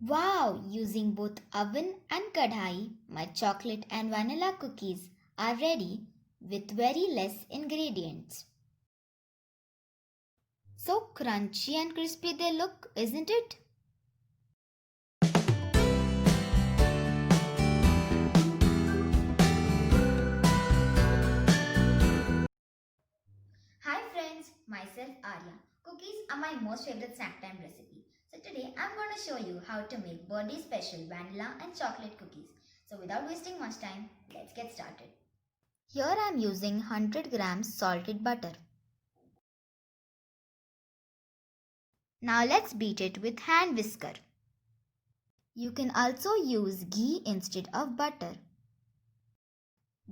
Wow! Using both oven and kadhai, my chocolate and vanilla cookies are ready with very less ingredients. So crunchy and crispy they look, isn't it? Hi friends, myself Arya. Cookies are my most favorite snack time recipe. So today I'm going to show you how to make birthday special vanilla and chocolate cookies. So without wasting much time, let's get started. Here I'm using 100 grams salted butter. Now let's beat it with hand whisker. You can also use ghee instead of butter.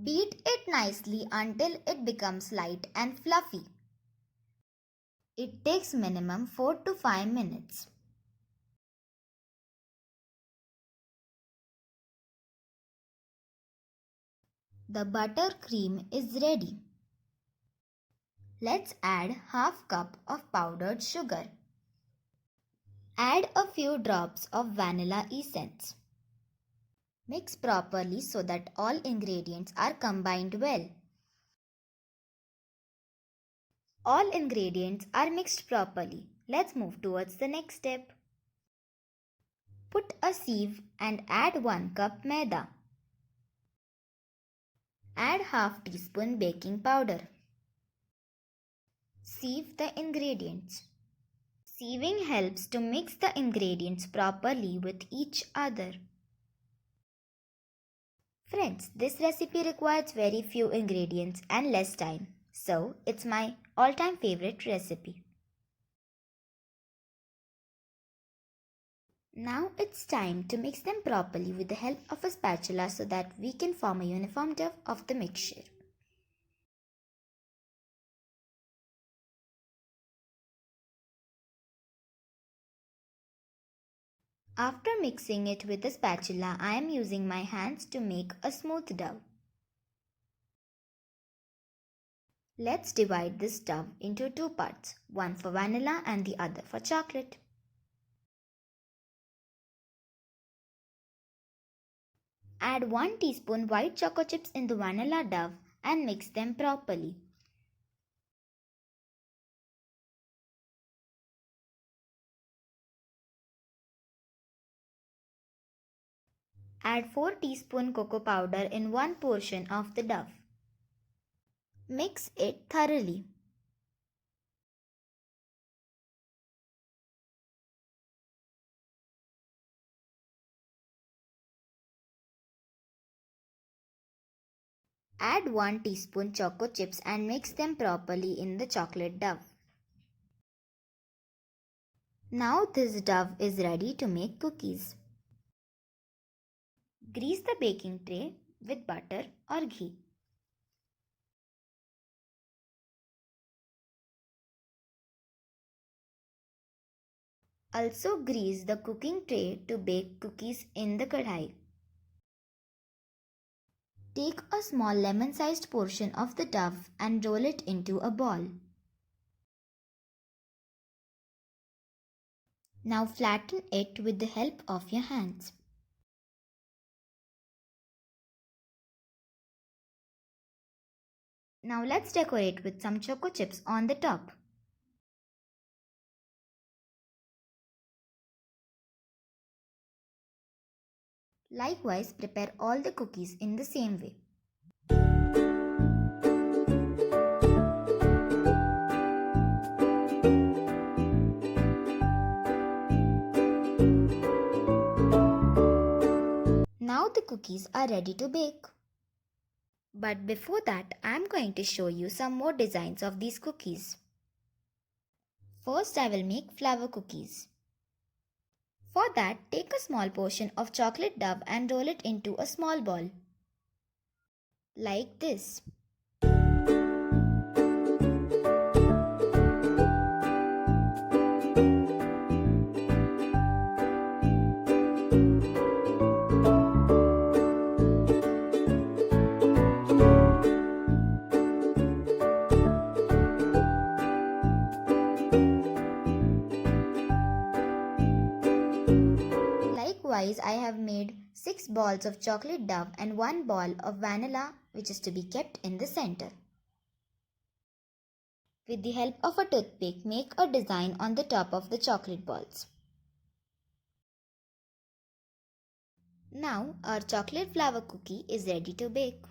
Beat it nicely until it becomes light and fluffy. It takes minimum 4 to 5 minutes. The butter cream is ready. Let's add half cup of powdered sugar. Add a few drops of vanilla essence. Mix properly so that all ingredients are combined well. All ingredients are mixed properly. Let's move towards the next step. Put a sieve and add 1 cup maida. Add half teaspoon baking powder. Sieve the ingredients. Sieving helps to mix the ingredients properly with each other. Friends, this recipe requires very few ingredients and less time, so it's my all-time favorite recipe. Now it's time to mix them properly with the help of a spatula so that we can form a uniform dough of the mixture. After mixing it with the spatula, I am using my hands to make a smooth dough. Let's divide this dough into 2 parts, one for vanilla and the other for chocolate. Add 1 teaspoon white chocolate chips in the vanilla dough and mix them properly. Add 4 teaspoon cocoa powder in one portion of the dough. Mix it thoroughly. Add 1 teaspoon choco chips and mix them properly in the chocolate dough. Now this dough is ready to make cookies. Grease the baking tray with butter or ghee. Also grease the cooking tray to bake cookies in the kadhai. Take a small lemon-sized portion of the dough and roll it into a ball. Now flatten it with the help of your hands. Now let's decorate with some choco chips on the top. Likewise, prepare all the cookies in the same way. Now the cookies are ready to bake. But before that, I am going to show you some more designs of these cookies. First, I will make flower cookies. For that, take a small portion of chocolate dough and roll it into a small ball. Like this. Likewise, I have made 6 balls of chocolate dove and 1 ball of vanilla, which is to be kept in the center. With the help of a toothpick, make a design on the top of the chocolate balls. Now our chocolate flower cookie is ready to bake.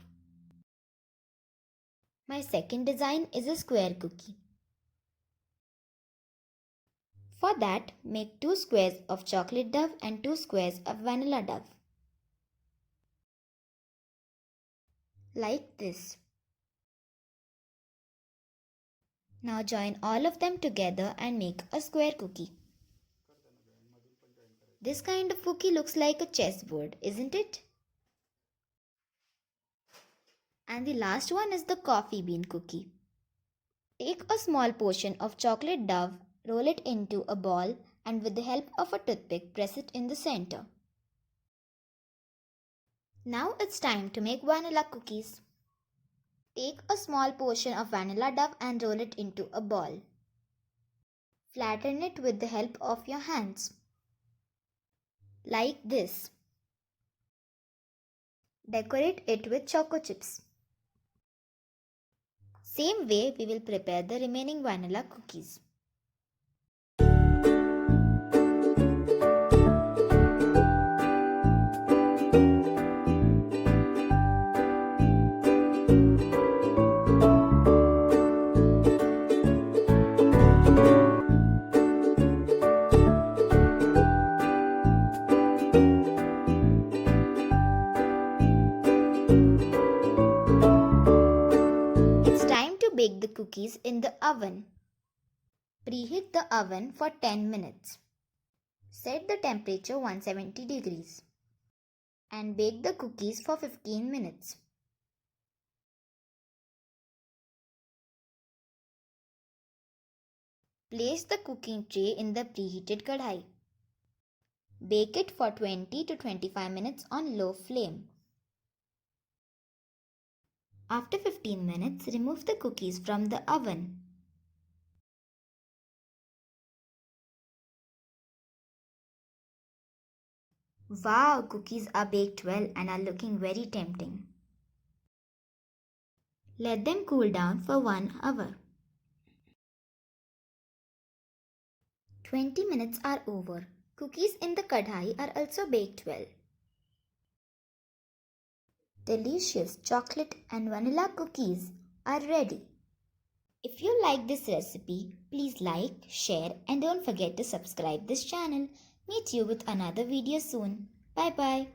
My second design is a square cookie. For that, make 2 squares of chocolate dove and 2 squares of vanilla dove. Like this. Now join all of them together and make a square cookie. This kind of cookie looks like a chessboard, isn't it? And the last one is the coffee bean cookie. Take a small portion of chocolate dove, roll it into a ball, and with the help of a toothpick, press it in the center. Now it's time to make vanilla cookies. Take a small portion of vanilla dove and roll it into a ball. Flatten it with the help of your hands. Like this. Decorate it with choco chips. Same way we will prepare the remaining vanilla cookies. Bake the cookies in the oven. Preheat the oven for 10 minutes. Set the temperature 170 degrees and bake the cookies for 15 minutes. Place the cooking tray in the preheated kadhai. Bake it for 20 to 25 minutes on low flame. After 15 minutes, remove the cookies from the oven. Wow, cookies are baked well and are looking very tempting. Let them cool down for 1 hour. 20 minutes are over. Cookies in the kadhai are also baked well. Delicious chocolate and vanilla cookies are ready. If you like this recipe, please like, share and don't forget to subscribe this channel. Meet you with another video soon. Bye bye.